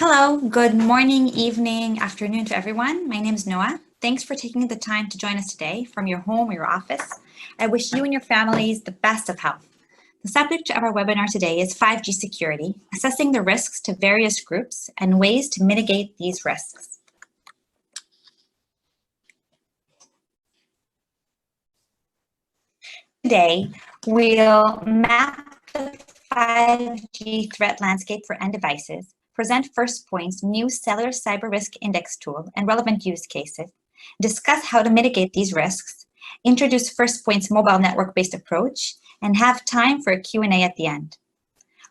Hello, good morning, evening, afternoon to everyone. My name is Noah. Thanks for taking the time to join us today from your home or your office. I wish you and your families the best of health. The subject of our webinar today is 5G security, assessing the risks to various groups and ways to mitigate these risks. Today, we'll map the 5G threat landscape for end devices, present FirstPoint's new cellular cyber risk index tool and relevant use cases, discuss how to mitigate these risks, introduce FirstPoint's mobile network-based approach, and have time for a Q&A at the end.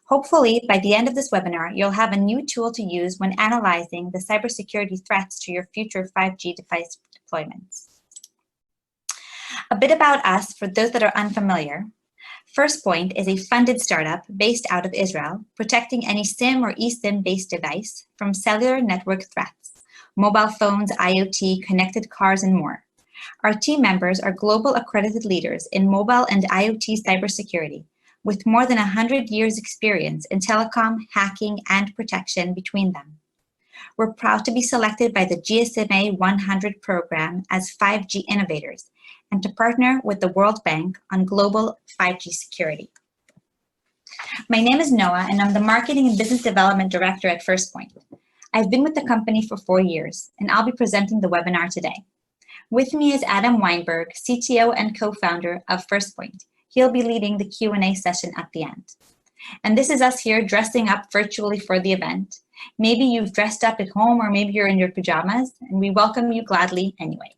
Hopefully, by the end of this webinar, you'll have a new tool to use when analyzing the cybersecurity threats to your future 5G device deployments. A bit about us for those that are unfamiliar. FirstPoint is a funded startup based out of Israel, protecting any SIM or eSIM-based device from cellular network threats, mobile phones, IoT, connected cars, and more. Our team members are global accredited leaders in mobile and IoT cybersecurity, with more than 100 years experience in telecom, hacking, and protection between them. We're proud to be selected by the GSMA 100 program as 5G innovators and to partner with the World Bank on global 5G security. My name is Noah, and I'm the Marketing and Business Development Director at FirstPoint. I've been with the company for 4 years, and I'll be presenting the webinar today. With me is Adam Weinberg, CTO and co-founder of FirstPoint. He'll be leading the Q&A session at the end. And this is us here dressing up virtually for the event. Maybe you've dressed up at home, or maybe you're in your pajamas, and we welcome you gladly anyway.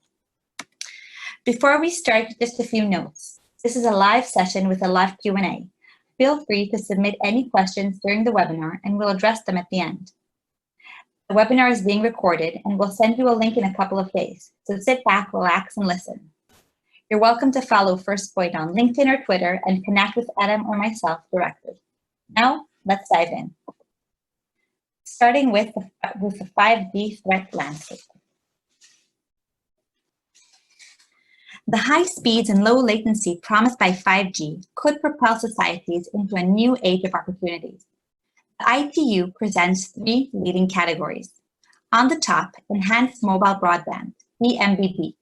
Before we start, just a few notes. This is a live session with a live Q&A. Feel free to submit any questions during the webinar, and we'll address them at the end. The webinar is being recorded, and we'll send you a link in a couple of days. So sit back, relax, and listen. You're welcome to follow FirstPoint on LinkedIn or Twitter and connect with Adam or myself directly. Now, let's dive in. Starting with the 5G threat landscape. The high speeds and low latency promised by 5G could propel societies into a new age of opportunities. The ITU presents 3 leading categories. On the top, enhanced mobile broadband, eMBB.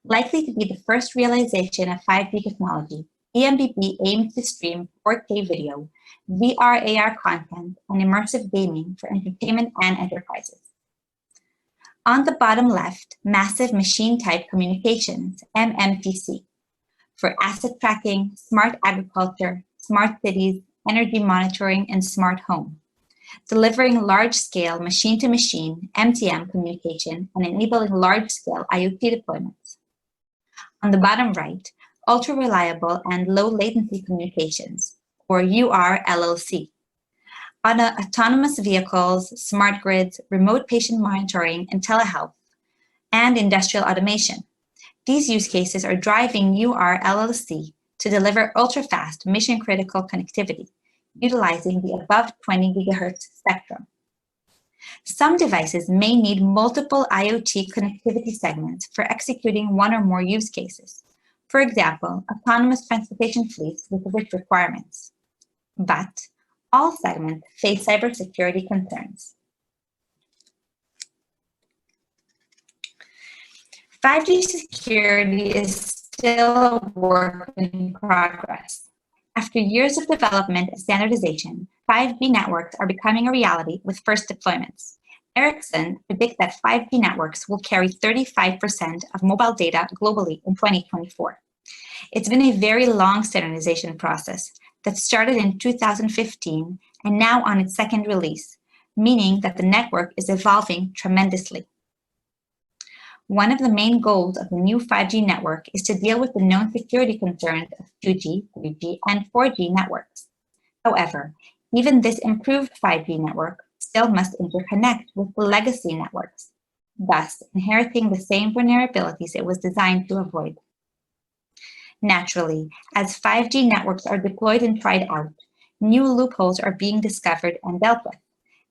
Likely to be the first realization of 5G technology, eMBB aims to stream 4K video, VR/AR content, and immersive gaming for entertainment and enterprises. On the bottom left, massive machine-type communications, MMTC, for asset tracking, smart agriculture, smart cities, energy monitoring, and smart home, delivering large-scale machine-to-machine, MTM communication, and enabling large-scale IoT deployments. On the bottom right, ultra-reliable and low-latency communications, or URLLC, autonomous vehicles, smart grids, remote patient monitoring, and telehealth, and industrial automation. These use cases are driving URLLC to deliver ultra-fast, mission-critical connectivity, utilizing the above 20 GHz spectrum. Some devices may need multiple IoT connectivity segments for executing one or more use cases. For example, autonomous transportation fleets with rich requirements. But all segments face cybersecurity concerns. 5G security is still a work in progress. After years of development and standardization, 5G networks are becoming a reality with first deployments. Ericsson predicts that 5G networks will carry 35% of mobile data globally in 2024. It's been a very long standardization process that started in 2015 and now on its second release, meaning that the network is evolving tremendously. One of the main goals of the new 5G network is to deal with the known security concerns of 2G, 3G, and 4G networks. However, even this improved 5G network still must interconnect with the legacy networks, thus inheriting the same vulnerabilities it was designed to avoid. Naturally, as 5G networks are deployed and tried out, new loopholes are being discovered and dealt with,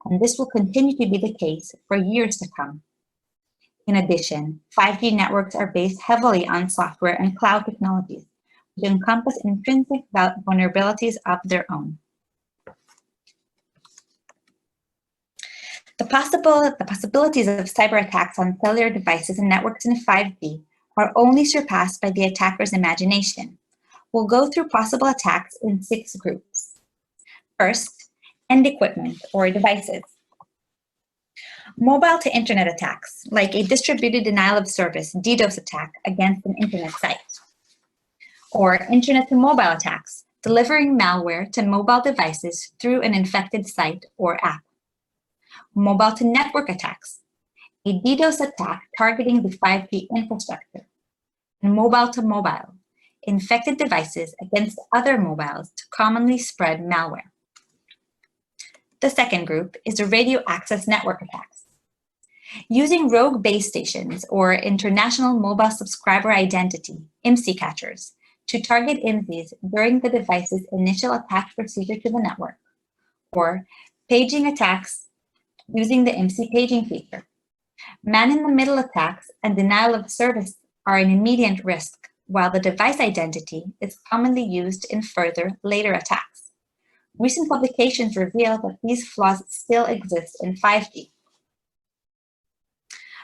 and this will continue to be the case for years to come. In addition, 5G networks are based heavily on software and cloud technologies, which encompass intrinsic vulnerabilities of their own. The possibilities of cyber attacks on cellular devices and networks in 5G are only surpassed by the attacker's imagination. We'll go through possible attacks in 6 groups. First, end equipment or devices. Mobile to internet attacks, like a distributed denial of service DDoS attack against an internet site. Or internet to mobile attacks, delivering malware to mobile devices through an infected site or app. Mobile to network attacks, a DDoS attack targeting the 5G infrastructure. And mobile to mobile, infected devices against other mobiles to commonly spread malware. The second group is the radio access network attacks. Using rogue base stations or international mobile subscriber identity, IMSI catchers, to target IMSIs during the device's initial attack procedure to the network, or paging attacks using the IMSI paging feature. Man-in-the-middle attacks and denial of service are an immediate risk, while the device identity is commonly used in further later attacks. Recent publications reveal that these flaws still exist in 5G.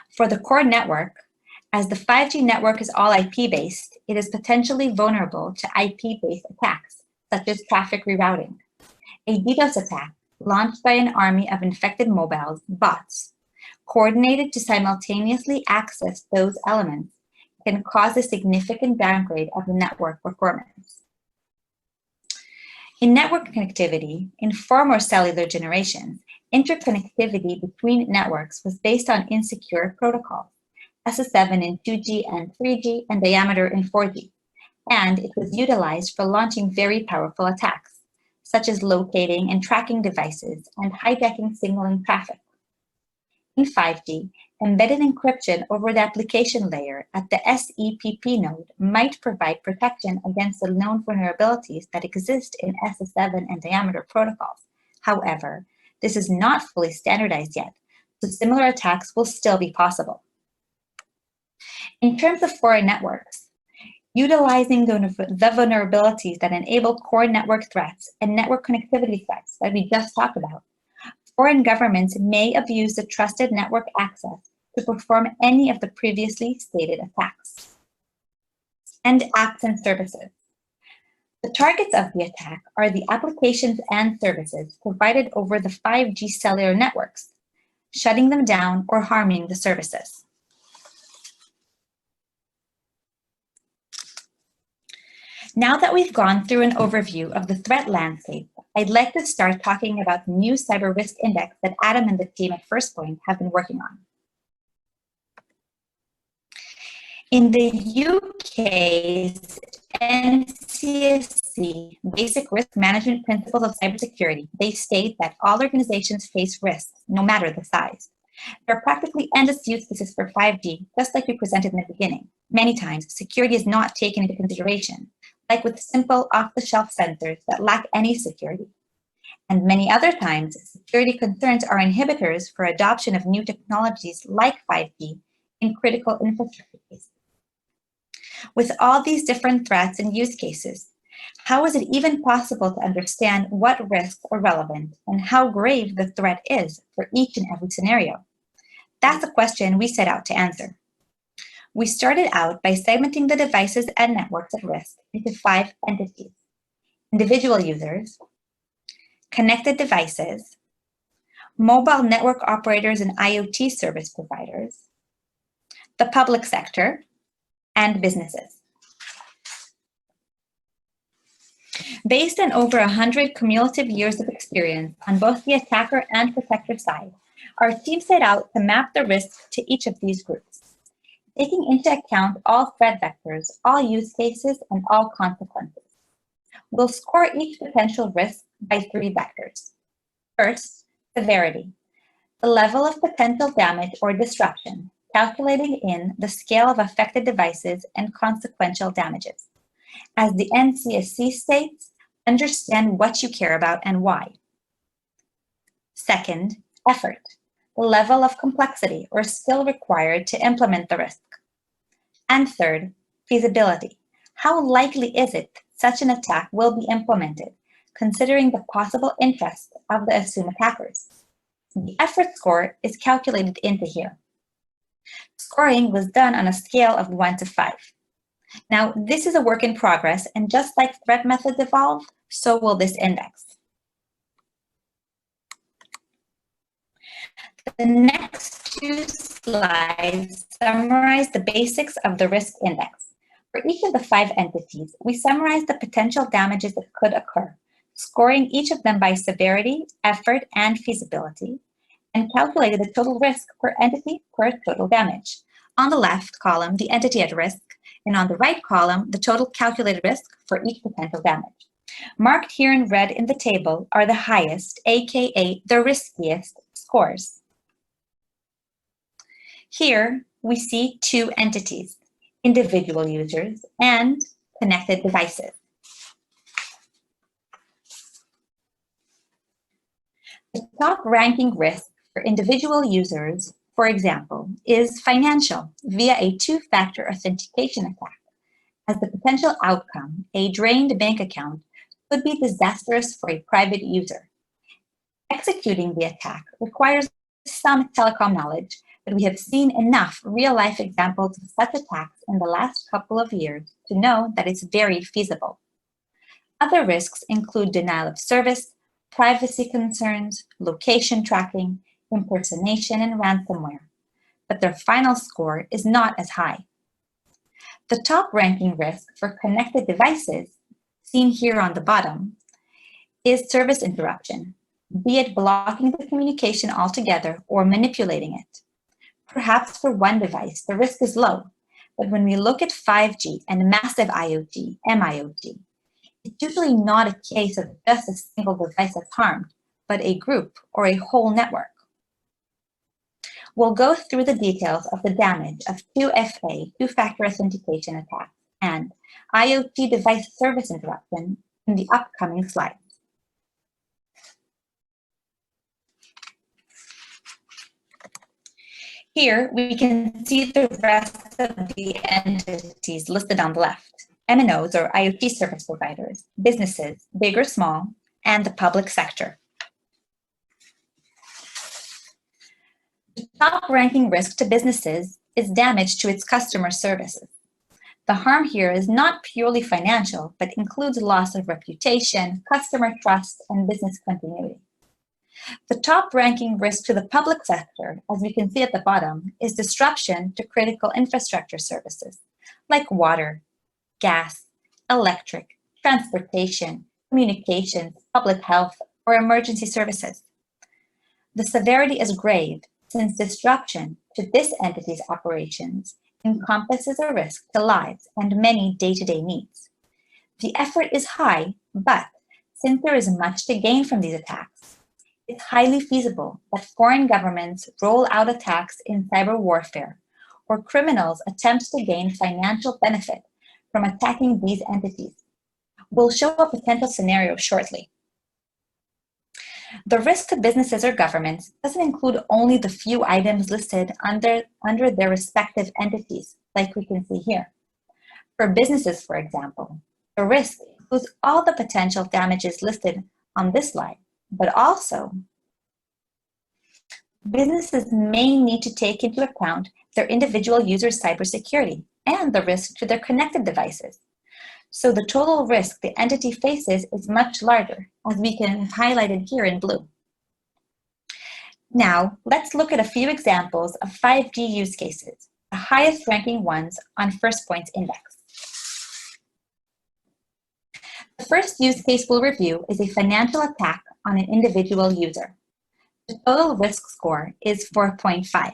For the core network, as the 5G network is all IP-based, it is potentially vulnerable to IP-based attacks, such as traffic rerouting. A DDoS attack launched by an army of infected mobiles, bots, coordinated to simultaneously access those elements, can cause a significant downgrade of the network performance. In network connectivity, in former cellular generations, interconnectivity between networks was based on insecure protocols, SS7 in 2G and 3G and diameter in 4G, and it was utilized for launching very powerful attacks, such as locating and tracking devices and hijacking signaling traffic. In 5G, embedded encryption over the application layer at the SEPP node might provide protection against the known vulnerabilities that exist in SS7 and diameter protocols. However, this is not fully standardized yet, so similar attacks will still be possible. In terms of foreign networks, utilizing the vulnerabilities that enable core network threats and network connectivity threats that we just talked about, foreign governments may abuse the trusted network access to perform any of the previously stated attacks. And apps and services. The targets of the attack are the applications and services provided over the 5G cellular networks, shutting them down or harming the services. Now that we've gone through an overview of the threat landscape, I'd like to start talking about the new cyber risk index that Adam and the team at FirstPoint have been working on. In the UK's NCSC Basic Risk Management Principles of Cybersecurity, they state that all organizations face risks, no matter the size. There are practically endless use cases for 5G, just like we presented in the beginning. Many times, security is not taken into consideration, like with simple off-the-shelf sensors that lack any security. And many other times, security concerns are inhibitors for adoption of new technologies like 5G in critical infrastructure cases. With all these different threats and use cases, how is it even possible to understand what risks are relevant and how grave the threat is for each and every scenario? That's a question we set out to answer. We started out by segmenting the devices and networks at risk into 5 entities: individual users, connected devices, mobile network operators and IoT service providers, the public sector, and businesses. Based on over 100 cumulative years of experience on both the attacker and protector side, our team set out to map the risk to each of these groups, taking into account all threat vectors, all use cases, and all consequences. We'll score each potential risk by 3 vectors. First, severity, the level of potential damage or disruption, calculating in the scale of affected devices and consequential damages. As the NCSC states, understand what you care about and why. Second, effort, the level of complexity or skill required to implement the risk. And third, feasibility, how likely is it such an attack will be implemented, considering the possible interests of the assumed attackers. The effort score is calculated into here. Scoring was done on a scale of 1 to 5. Now, this is a work in progress, and just like threat methods evolve, so will this index. The next two slides summarize the basics of the risk index. For each of the 5 entities, we summarize the potential damages that could occur, scoring each of them by severity, effort, and feasibility, and calculated the total risk per entity per total damage. On the left column, the entity at risk, and on the right column, the total calculated risk for each potential damage. Marked here in red in the table are the highest, aka the riskiest, scores. Here, we see 2 entities, individual users and connected devices. The top ranking risk for individual users, for example, is financial via a 2-factor authentication attack. As the potential outcome, a drained bank account could be disastrous for a private user. Executing the attack requires some telecom knowledge, but we have seen enough real-life examples of such attacks in the last couple of years to know that it's very feasible. Other risks include denial of service, privacy concerns, location tracking, impersonation, and ransomware, but their final score is not as high. The top-ranking risk for connected devices, seen here on the bottom, is service interruption, be it blocking the communication altogether or manipulating it. Perhaps for one device, the risk is low, but when we look at 5G and massive IoT, MIoT, it's usually not a case of just a single device that's harmed, but a group or a whole network. We'll go through the details of the damage of 2FA, 2-factor authentication attacks, and IoT device service interruption in the upcoming slides. Here, we can see the rest of the entities listed on the left. MNOs, or IoT service providers, businesses, big or small, and the public sector. The top-ranking risk to businesses is damage to its customer services. The harm here is not purely financial, but includes loss of reputation, customer trust, and business continuity. The top-ranking risk to the public sector, as we can see at the bottom, is disruption to critical infrastructure services, like water, gas, electric, transportation, communications, public health, or emergency services. The severity is grave, since disruption to this entity's operations encompasses a risk to lives and many day-to-day needs. The effort is high, but since there is much to gain from these attacks, it's highly feasible that foreign governments roll out attacks in cyber warfare, or criminals attempt to gain financial benefit from attacking these entities. We'll show a potential scenario shortly. The risk to businesses or governments doesn't include only the few items listed under their respective entities, like we can see here. For businesses, for example, the risk includes all the potential damages listed on this slide, but also businesses may need to take into account their individual users' cybersecurity and the risk to their connected devices. So the total risk the entity faces is much larger, as we can highlight it here in blue. Now, let's look at a few examples of 5G use cases, the highest ranking ones on FirstPoint's index. The first use case we'll review is a financial attack on an individual user. The total risk score is 4.5.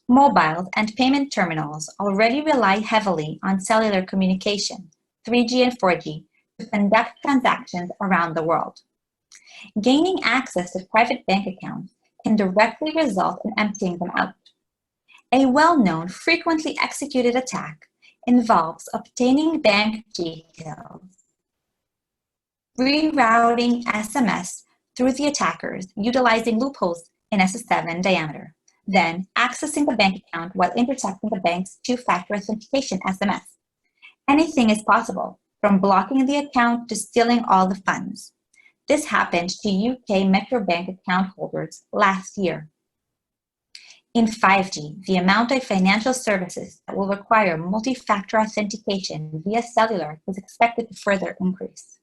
Mobiles and payment terminals already rely heavily on cellular communication, 3G and 4G, to conduct transactions around the world. Gaining access to private bank accounts can directly result in emptying them out. A well-known, frequently executed attack involves obtaining bank details, rerouting SMS through the attackers utilizing loopholes in SS7 diameter, then accessing the bank account while intercepting the bank's 2-factor authentication SMS. Anything is possible, from blocking the account to stealing all the funds. This happened to UK Metro Bank account holders last year. In 5G, the amount of financial services that will require multi-factor authentication via cellular is expected to further increase.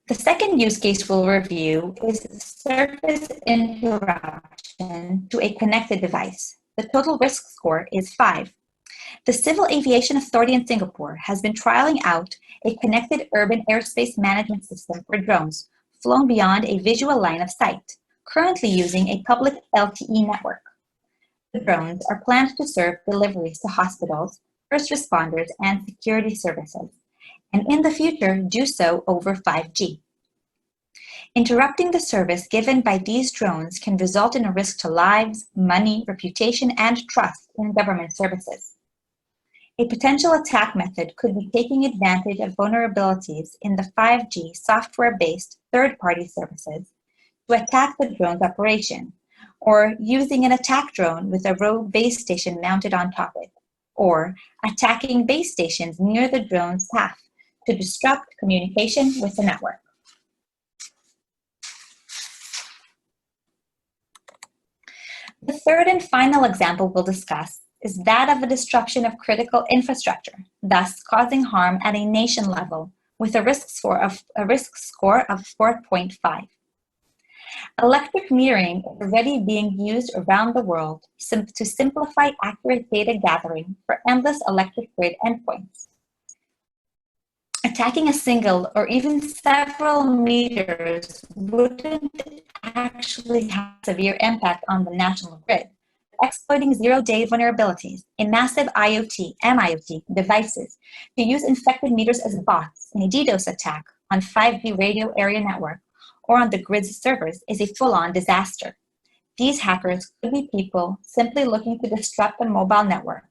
The second use case we'll review is service interruption to a connected device. The total risk score is 5. The Civil Aviation Authority in Singapore has been trialing out a connected urban airspace management system for drones flown beyond a visual line of sight, currently using a public LTE network. The drones are planned to serve deliveries to hospitals, first responders, and security services, and in the future do so over 5G. Interrupting the service given by these drones can result in a risk to lives, money, reputation, and trust in government services. A potential attack method could be taking advantage of vulnerabilities in the 5G software-based third-party services to attack the drone's operation, or using an attack drone with a rogue base station mounted on top of it, or attacking base stations near the drone's path to disrupt communication with the network. The third and final example we'll discuss is that of a disruption of critical infrastructure, thus causing harm at a nation level with a risk score of 4.5. Electric metering is already being used around the world to simplify accurate data gathering for endless electric grid endpoints. Attacking a single or even several meters wouldn't actually have severe impact on the national grid. Exploiting zero-day vulnerabilities in massive IoT, MIoT devices to use infected meters as bots in a DDoS attack on 5G radio area network or on the grid's servers is a full-on disaster. These hackers could be people simply looking to disrupt a mobile network,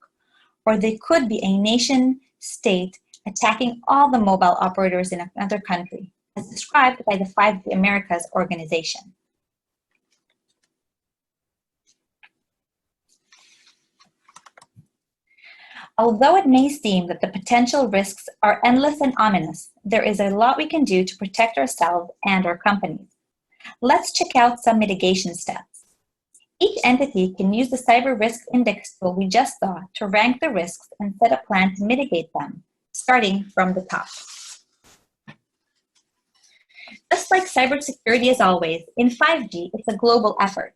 or they could be a nation-state attacking all the mobile operators in another country, as described by the 5G Americas organization. Although it may seem that the potential risks are endless and ominous, there is a lot we can do to protect ourselves and our companies. Let's check out some mitigation steps. Each entity can use the Cyber Risk Index tool we just saw to rank the risks and set a plan to mitigate them, starting from the top. Just like cybersecurity as always, in 5G, it's a global effort.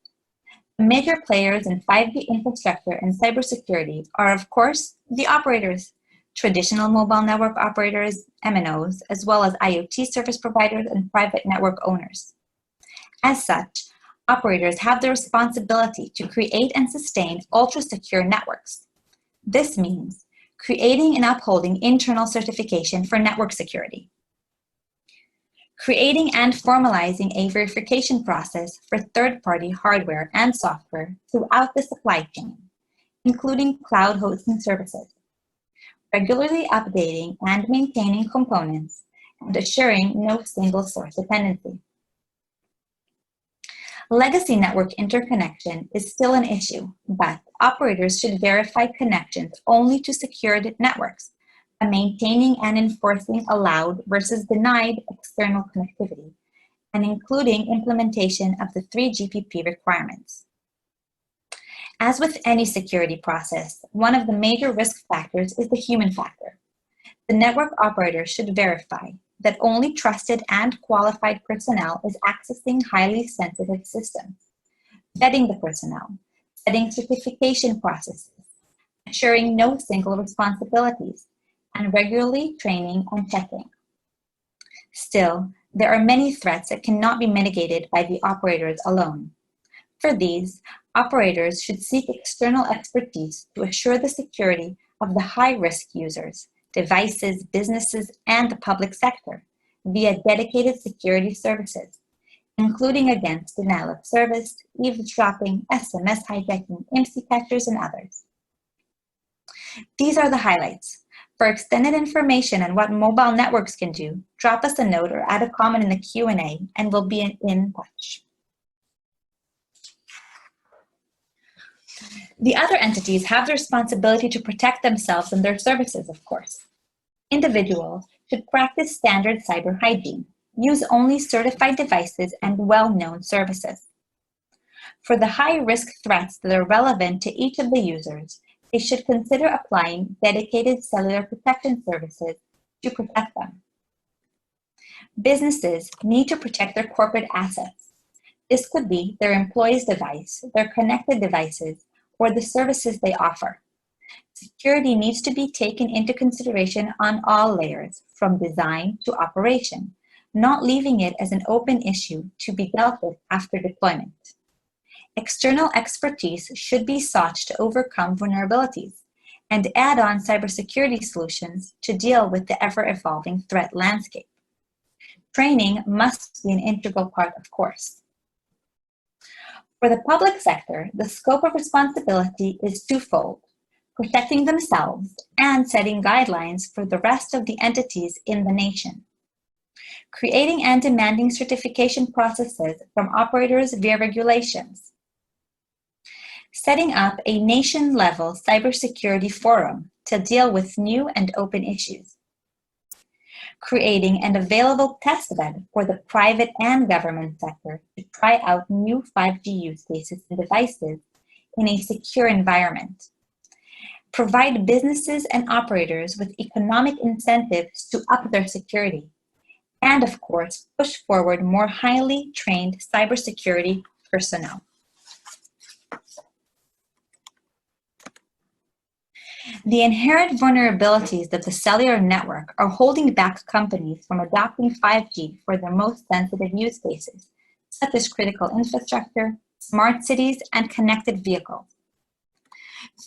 The major players in 5G infrastructure and cybersecurity are, of course, the operators, traditional mobile network operators, MNOs, as well as IoT service providers and private network owners. As such, operators have the responsibility to create and sustain ultra-secure networks. This means creating and upholding internal certification for network security, creating and formalizing a verification process for third-party hardware and software throughout the supply chain, including cloud hosting services, regularly updating and maintaining components, and assuring no single source dependency. Legacy network interconnection is still an issue, but operators should verify connections only to secured networks, by maintaining and enforcing allowed versus denied external connectivity, and including implementation of the 3GPP requirements. As with any security process, one of the major risk factors is the human factor. The network operator should verify that only trusted and qualified personnel is accessing highly sensitive systems, vetting the personnel, setting certification processes, assuring no single responsibilities, and regularly training and checking. Still, there are many threats that cannot be mitigated by the operators alone. For these, operators should seek external expertise to assure the security of the high-risk users, devices, businesses, and the public sector via dedicated security services, including against denial of service, eavesdropping, SMS hijacking, IMSI catchers, and others. These are the highlights. For extended information on what mobile networks can do, drop us a note or add a comment in the Q&A, and we'll be in touch. The other entities have the responsibility to protect themselves and their services, of course. Individuals should practice standard cyber hygiene, use only certified devices and well-known services. For the high-risk threats that are relevant to each of the users, they should consider applying dedicated cellular protection services to protect them. Businesses need to protect their corporate assets. This could be their employees' device, their connected devices, or the services they offer. Security needs to be taken into consideration on all layers, from design to operation, not leaving it as an open issue to be dealt with after deployment. External expertise should be sought to overcome vulnerabilities and add on cybersecurity solutions to deal with the ever-evolving threat landscape. Training must be an integral part, of course. For the public sector, the scope of responsibility is twofold: protecting themselves and setting guidelines for the rest of the entities in the nation. Creating and demanding certification processes from operators via regulations. Setting up a nation-level cybersecurity forum to deal with new and open issues. Creating an available testbed for the private and government sector to try out new 5G use cases and devices in a secure environment. Provide businesses and operators with economic incentives to up their security. And of course, push forward more highly trained cybersecurity personnel. The inherent vulnerabilities of the cellular network are holding back companies from adopting 5G for their most sensitive use cases, such as critical infrastructure, smart cities, and connected vehicles.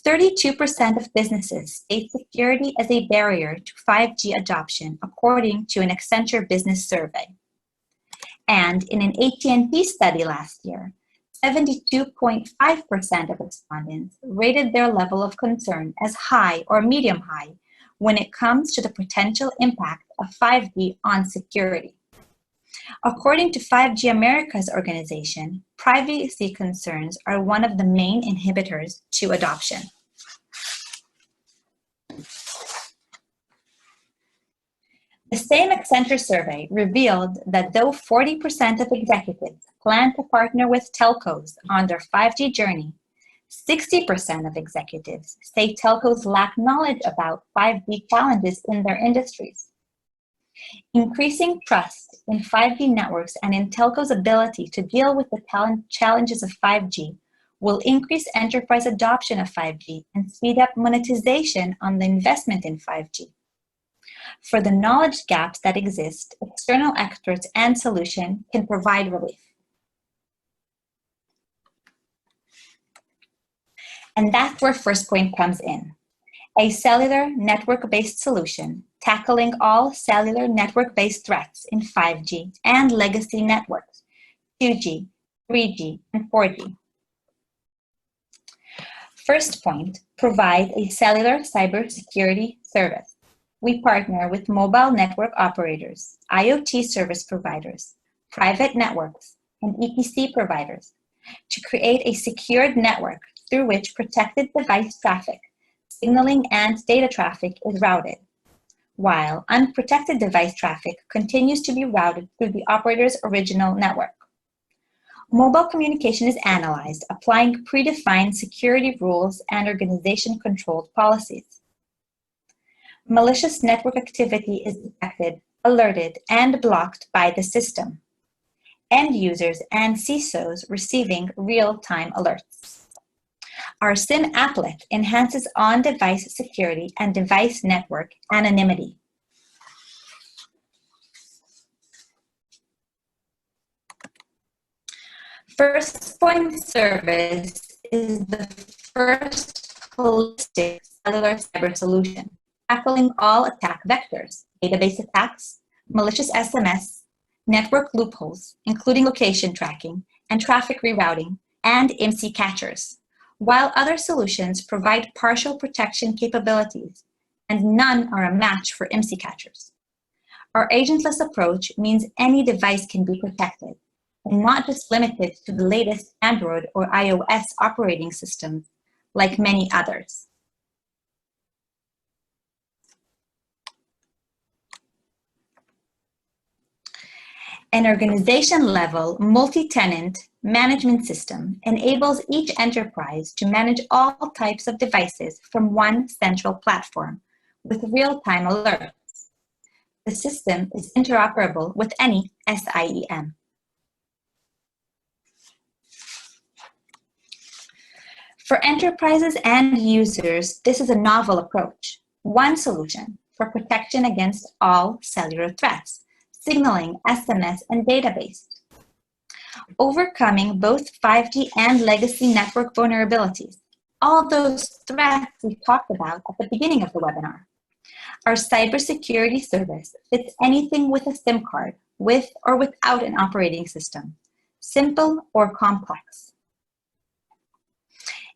32% of businesses state security as a barrier to 5G adoption, according to an Accenture business survey. And in an AT&T study last year, 72.5% of respondents rated their level of concern as high or medium high when it comes to the potential impact of 5G on security. According to 5G America's organization, privacy concerns are one of the main inhibitors to adoption. The same Accenture survey revealed that though 40% of executives plan to partner with telcos on their 5G journey, 60% of executives say telcos lack knowledge about 5G challenges in their industries. Increasing trust in 5G networks and in telcos' ability to deal with the challenges of 5G will increase enterprise adoption of 5G and speed up monetization on the investment in 5G. For the knowledge gaps that exist, external experts and solutions can provide relief. And that's where FirstPoint comes in, a cellular network-based solution tackling all cellular network-based threats in 5G and legacy networks, 2G, 3G, and 4G. FirstPoint provides a cellular cybersecurity service. We partner with mobile network operators, IoT service providers, private networks, and EPC providers to create a secured network through which protected device traffic, signaling, and data traffic is routed, while unprotected device traffic continues to be routed through the operator's original network. Mobile communication is analyzed, applying predefined security rules and organization-controlled policies. Malicious network activity is detected, alerted, and blocked by the system. End users and CISOs receiving real-time alerts. Our SIM applet enhances on-device security and device network anonymity. FirstPoint service is the first holistic cellular cyber solution, tackling all attack vectors: database attacks, malicious SMS, network loopholes, including location tracking and traffic rerouting, and IMSI catchers, while other solutions provide partial protection capabilities, and none are a match for IMSI catchers. Our agentless approach means any device can be protected, and not just limited to the latest Android or iOS operating systems, like many others. An organization-level multi-tenant management system enables each enterprise to manage all types of devices from one central platform with real-time alerts. The system is interoperable with any SIEM. For enterprises and users, this is a novel approach. One solution for protection against all cellular threats, signaling, SMS, and data-based. Overcoming both 5G and legacy network vulnerabilities, all those threats we talked about at the beginning of the webinar. Our cybersecurity service fits anything with a SIM card, with or without an operating system, simple or complex.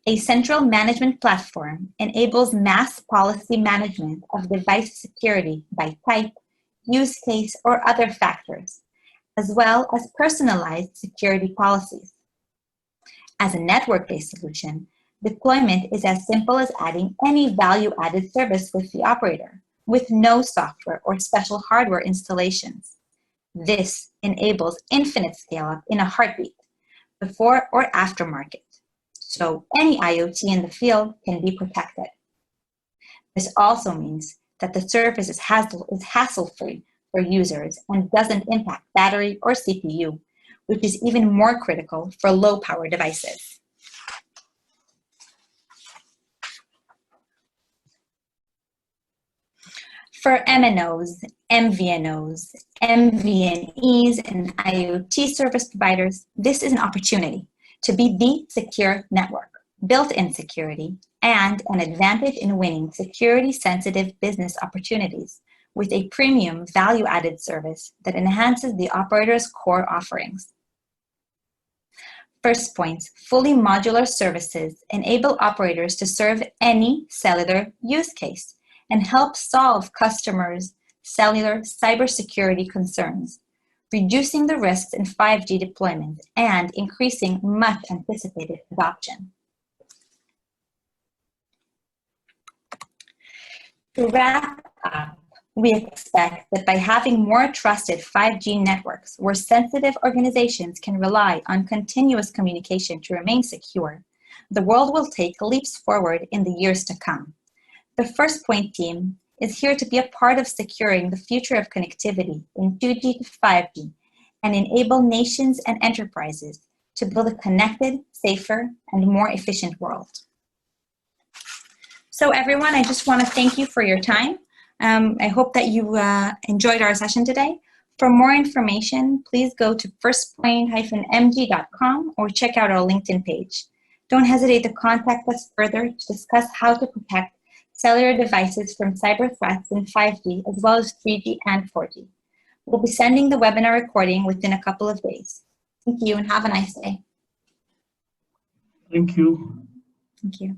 A central management platform enables mass policy management of device security by type, use case, or other factors, as well as personalized security policies. As a network-based solution, deployment is as simple as adding any value-added service with the operator, with no software or special hardware installations. This enables infinite scale-up in a heartbeat, before or after market, so any IoT in the field can be protected. This also means that the service is hassle-free for users and doesn't impact battery or CPU, which is even more critical for low-power devices. For MNOs, MVNOs, MVNEs, and IoT service providers, this is an opportunity to be the secure network, built-in security, and an advantage in winning security-sensitive business opportunities with a premium value-added service that enhances the operator's core offerings. FirstPoint's fully modular services enable operators to serve any cellular use case and help solve customers' cellular cybersecurity concerns, reducing the risks in 5G deployment and increasing much anticipated adoption. To wrap up, we expect that by having more trusted 5G networks where sensitive organizations can rely on continuous communication to remain secure, the world will take leaps forward in the years to come. The FirstPoint team is here to be a part of securing the future of connectivity in 2G to 5G and enable nations and enterprises to build a connected, safer, and more efficient world. So everyone, I just want to thank you for your time. I hope that you enjoyed our session today. For more information, please go to firstpoint-mg.com or check out our LinkedIn page. Don't hesitate to contact us further to discuss how to protect cellular devices from cyber threats in 5G as well as 3G and 4G. We'll be sending the webinar recording within a couple of days. Thank you and have a nice day. Thank you. Thank you.